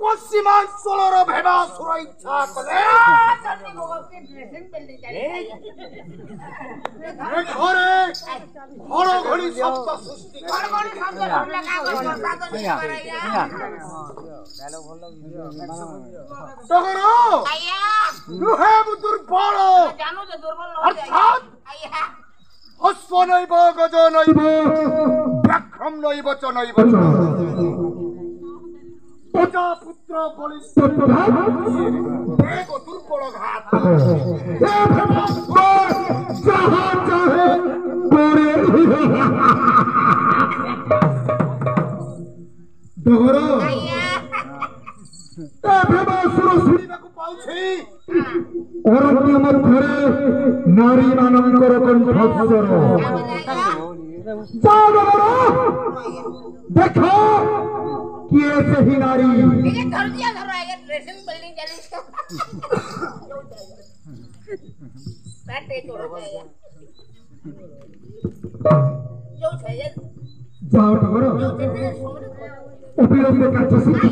পশ্চিমাঞ্চলৰ ভেমাসুৰ ইচ্ছা কলে ঘৰে ঘড়ঘড়ি শব্দ সৃষ্টি দুর্বল অর্থাৎ অশ্ব নৈব গজ নৈব ব্যাঘ্রম নৈব চ নৈব প্রজাপুত্র বলিষ্ঠ দুর্বল ঘাত শুনিବାକୁ ପାଉଛି ଅରଣ୍ୟ ମଧ୍ୟରେ ନାରୀ ମାନଙ୍କର କଣ୍ଠସ୍ୱର ଦେଖ କିଏ ସେହି ନାରୀ ଯାଅ ଟଗର ଅବିଳମ୍ବେ କାର୍ଯ୍ୟ ଶିଖ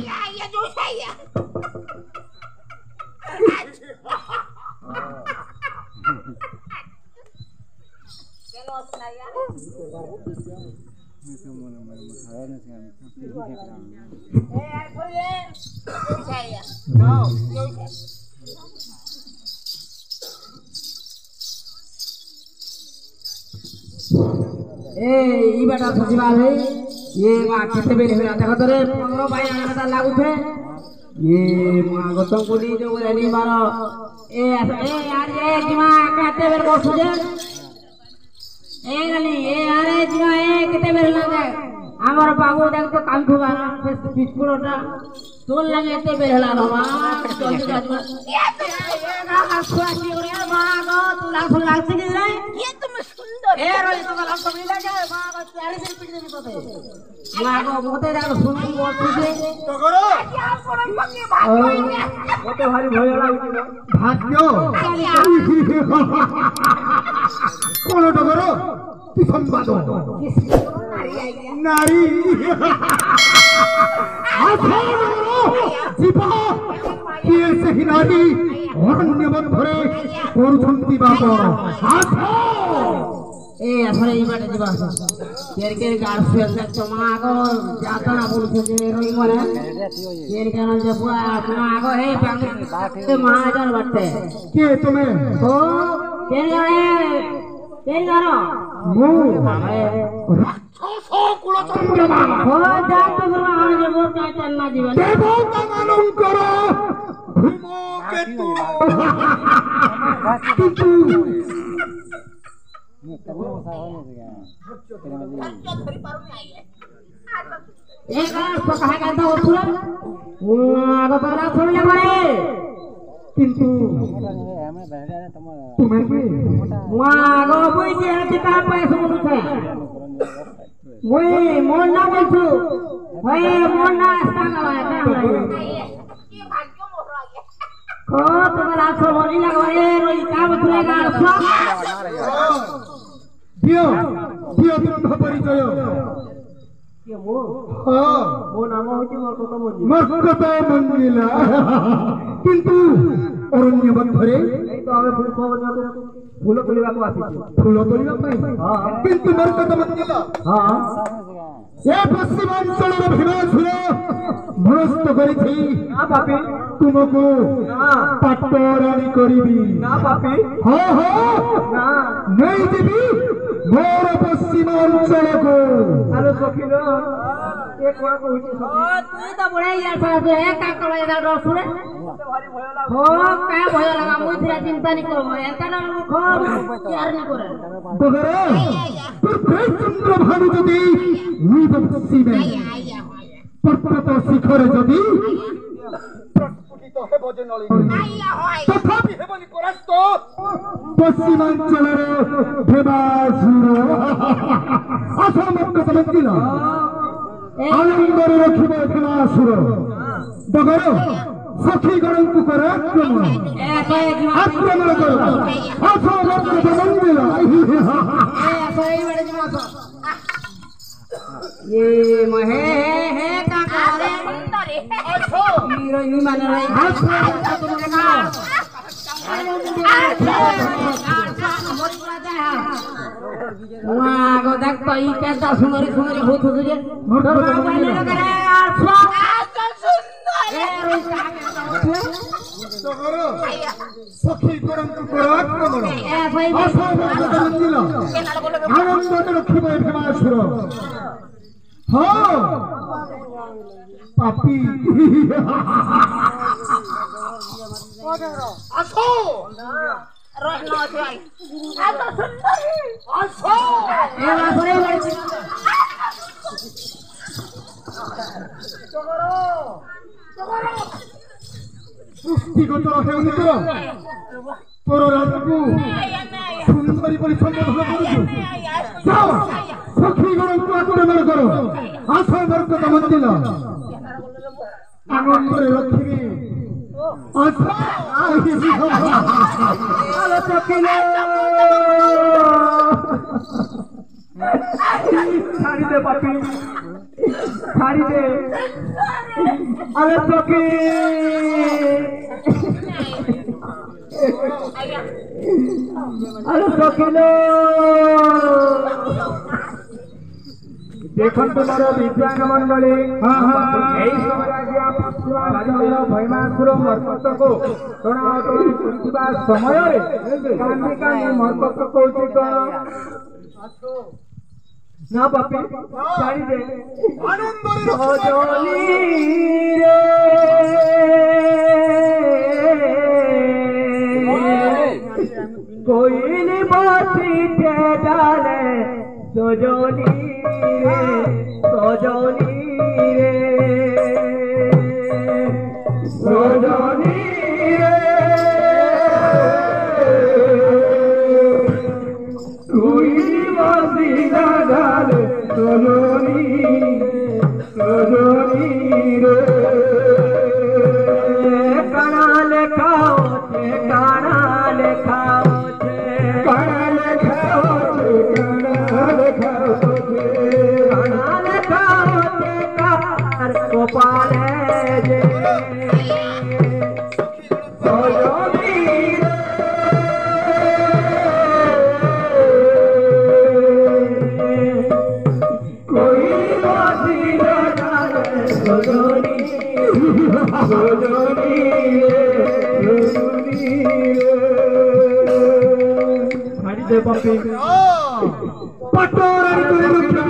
बेटा सचिवा है ये कितने बेर होला देखत रे 15 भाई आना लागू थे ये गौतम पुरी जो रेडी मारो यार ये जिमा कहते बेर बसु जे गली यार जिमा कितने बेर होला हमर बाबू देख तो काम ठुबाना बिस्कुटटा तोल लगे एते बेर होला बाबा जल्दी जल्दी ये ना खासी रे मागो तू लाग से कि रे ये तुम सुंदर ए रोई तो लाग तो मिला के मागो 40 दिन पिट देबी तोते मागो मोते जानो सुनी बोलती जे तो करो क्या कोन पक्के भाग मोते भारी भय लागी भाग्यो कोन डगरो की संवाद नारी जीवा किए से नारी অরণ্য মধ্যে করুছন্তি বাপ আসলে এই বাটে যাবা কের কের গার সুয়েল দেখছো মা আগো যাতা না বলছো যে রই মনে কের কেন যে বুয়া মা আগো হে বাংলা মা জান বাটে কে তুমি ও কের গারো মু রাক্ষস কুলচন্দ্রমা ও যাত গুরু আমাদের মোর কাই চলনা জীবন দেবতা মানন করো কিন্তু কিন্তু অরণ্য মধ্যে ফুল তোলিବାକୁ ଆସିଛୁ ফুল তোলিବା ପାଇଁ କିନ୍ତୁ ମର୍କତ ମଙ୍ଗିଲା ଏ ପଶ୍ଚିମାଞ୍ଚଳର ଭୀମାସୁର ମନସ୍ଥ କରିଛି ତୁମକୁ ପାଟରାଣୀ କରିବି ନେଇଯିବି ମୋର ପଶ୍ଚିମାଞ୍ଚଳକୁ ଆଲୋ ସଖିଲ ଏ କଣ କହୁଛି ତୁଇ ତ ବଢିଆ ଇଆଡ ସାରା ଏ କା କଳ ଏଟା ଡରସୁରେ ଭାରି ଭୟ ଲାଗ हो काय भय लागा मुई तिला चिंता नि करबो एता न खो यार नि करे बगरे चंद्र भानु जदी मुई बक्सी में पर्वत शिखर जदि प्रस्फुटित हेब जे नली तथापि हेबनि परास्त पश्चिमांचल देवासुर असमर्थ मंदिर आनंद रखिब देवासुर डगर सखी गण कर आक्रमण कर असमर्थ मंदिर ये महे है का करे हीरो ही मान रहे वहाँ को देख तो ये कैसा सुंदरी सुंदरी बहुत हो तुझे तो पहले लग रहा है यार सखी गण कर आक्रमण असमर्थ मंदिर आनंद रखिब देवासुर हाँ पापी असो रहना चाहिए ऐसा सुंदरी असो ये बड़े बड़े सृष्टिगत हेउनित तोर राजकु सुंदरी परि संबोधन करुछु जाओ सखी गण को आक्रमण करो असमर्थ मंदिर आनंद रखिबी आलो चकिले छाड़ी दे पापी छाड़ी दे अरे चकी अरे चकिले देखो तुम्हार विद्वान मंडली भैमासुर मर्कत को टणाटणी करथिबा समय कांदी कांदी मर्कत कहूची कौन ना पापी छाड़ी दे सजनी रे कोइली बाती के डाले सजनी सजनी रे सजनी रे कोइली बाती डाले सजनी सजनी रे काना लेखाओ छे काना लेखाओ छे काना लेखाओ छे काना लेखाओ गोपाले जे सजनी कोई बाती डाले सजनी सजनी छाड़ी दे पापी पटोरानी करे रखिबी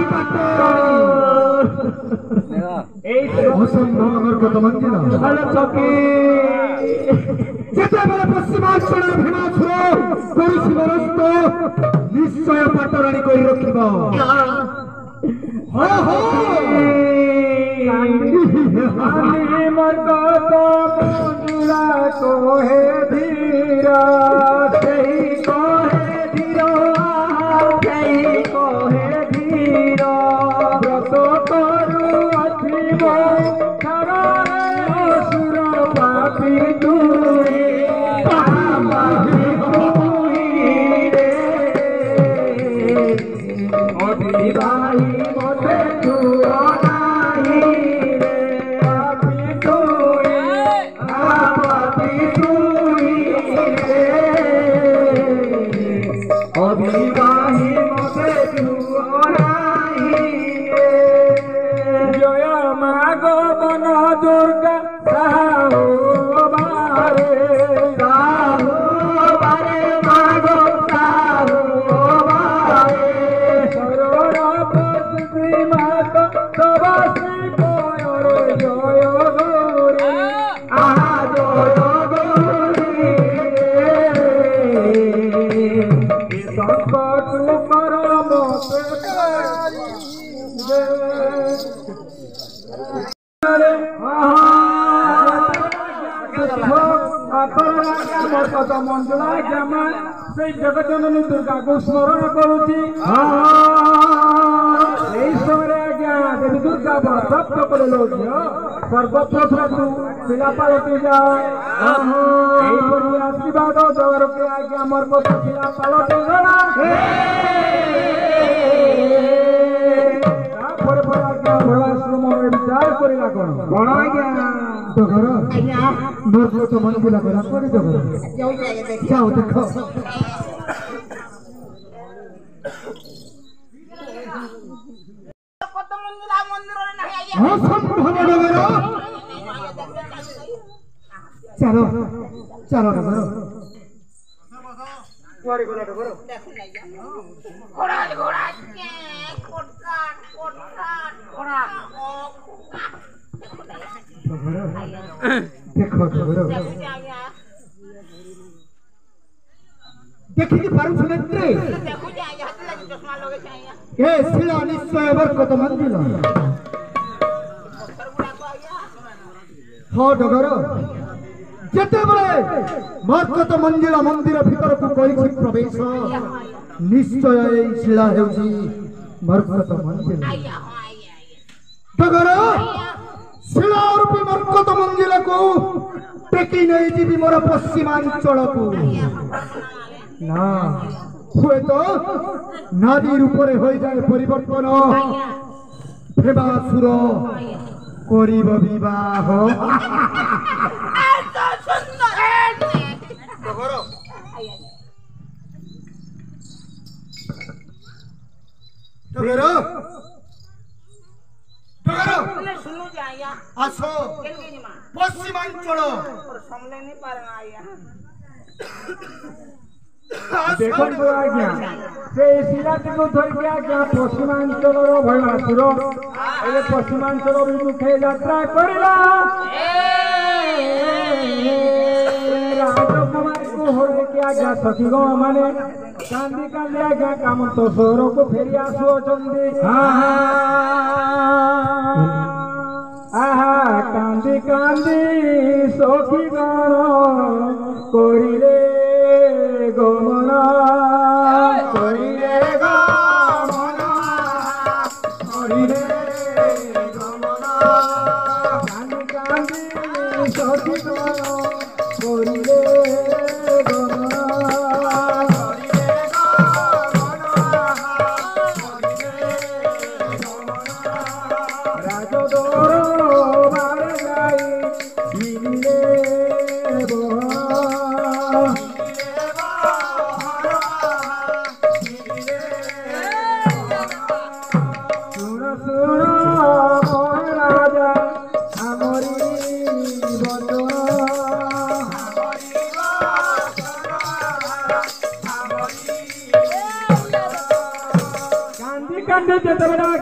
पश्चिमांचल भीमासुर करस्त निश्चय पाटराणी कर रखिब मर्कत मंजुला कहे धीरा कहे धीरा कहे धीरा व्रत करू अथिब असुर पापी तुई अभिवाही मते छुआ नाही रे पापी तुई रे अभिवाही मते छुआ नाही रे जय माग बन दुर्गा साहू बारे माग साहू बारे सरोर पश्री मात तबासी पयर जय गौरी आहा जय गौरी संकट कर मत मोर कथा मंजुला आज्ञा से जगजननी दुर्गा को स्मरण करुची समय आज्ञा देवी दुर्गा प्राप्त कर सर्वप्रथम तू पिला पालती जाओ आशीर्वाद जगर के आज्ञा मोर कथा पिला पालती गला विचार करा कौन आज्ञा तो घर मोर तो मन बुला करा कर दो जाओ देखो কত মন্দির মন্দিরে নাই আইয়া हां संभव डगर चलो चलो डगर वारी गोला डगर দেখো নাই ঘোড়া ঘোড়া কে কোটকাট কোটকাট ঘোড়া देखो डगर देखि कि पारु सुनेत्रे দেখো যে আইয়া হাতে লাগি চশমা লগে আইয়া ए शिला निश्चय बरकत मंदिर हाँ डगर जेते बळे बरकत मंदिर मंदिर भीतर को करिछि प्रवेश निश्चय ए शिला हेउछि बरकत मंदिर আইয়া আইয়া डगर शिला रूपी बरकत मंदिर को टेकी नहीं जीवी मोर पश्चिमांचल को ना हुए तो नदी रूपरे हो जाए परिवर्तन प्रेमासुर करिब विवाह এত সুন্দর डगर डगर डगर শুনো যে আইয়া आसो কেন মা पश्चिमांचल और समले नहीं पार ना आइया देखो तो आज्ञा से शिलाटी को धर के आज्ञा पश्चिमांचल भैमासुर ए पश्चिमांचल विमुखे यात्रा करला राजकुमार को हर के आज्ञा सखी गो माने कांदी कांदी आज्ञा काम तो सोर को फेरी आसो चंदी आहा कांदी कांदी सखी गण करिले गमना करिले गमना करिले गमना कांदी कांदी सखी गण करिले गमना करिले गमना करिले गमना राजदोर मार जाई दिले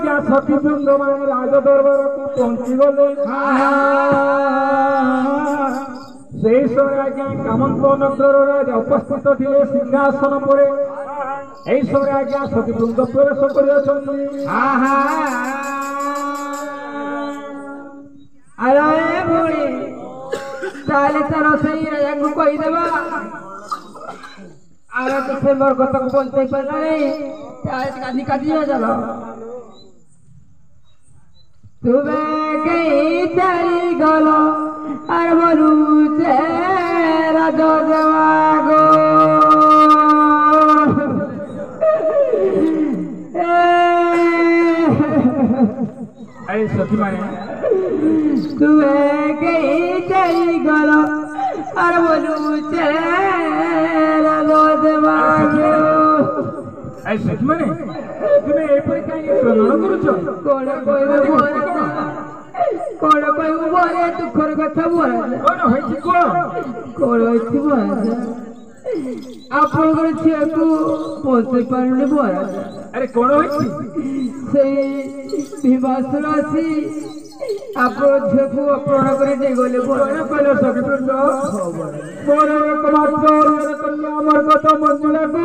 क्या सखी बृंद मान राज दरबार को पहुंची गले से समय आज्ञा कामंत नगर राजा उपस्थित थे सिंहासन पर समय आज्ञा सखी बृंद प्रवेश कर कहीदेवा आगे तो से मोर कत को बोलते पारा नहीं काटी चलो तुम्हें कहीं चली गलो और बोलू राजो देवागो अरे सखी माने तुम्हें कहीं चली गलो और बोलू राजो देवागो अरे सखी माने तुम्हें ए पर काहे प्रणाम करूछ कोण कोई बोले दुखर कथा बोले कोण होइछि कोण होइछि बोले आपनकर झिया को पहुंचे पारने बोले अरे कोण होइछि से भीमासुर आसी आपन झिया को अपहरण करे दे गले बोले कहले सखी बृंद मोर एकमात्र कन्या अमर कथा मंजुला को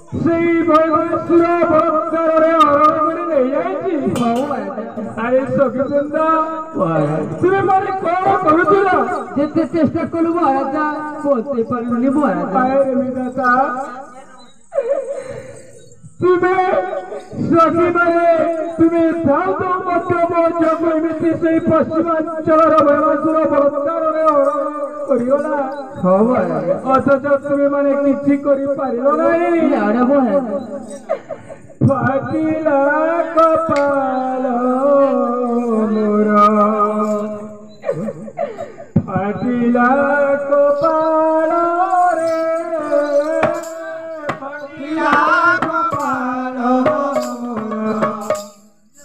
সেই ভয়সুর বলৎকারে হরণ করে নেই যাইছি আরে সখী বৃন্দা তুমি মানে কଣ କରୁଥିଲ যেতে চেষ্টা করলু মহারাজা বলতে পারলুনি মহারাজা আরে মিদাতা তুমি সখী মানে তুমি ଥାଉ ତ ମଧ୍ୟ ମୋ ଯୋଗୁ ଏମିତି ସେଇ ପଶ୍ଚିମାଞ୍ଚଳର ଭୟସୁର ବଳତ୍କାରରେ ହରଣ କରିଗଲା ଅଥଚ ତୁମେ ମାନେ କିଛି କରିପାରିଲ ନାହିଁ ଫାଟିଲା କପାଳ ମୋର ଫାଟିଲା କପାଳ ରେ ଫାଟିଲା କପାଳ ମୋର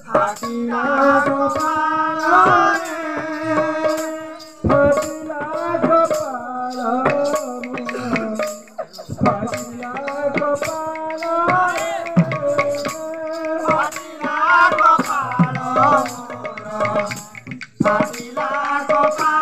ଫାଟିଲା କପାଳ ରେ ଫାଟିଲା କପାଳ ମୋର ଫାଟିଲା କପାଳ ରେ ଫାଟିଲା କପାଳ ମୋର ଫାଟିଲା କପାଳ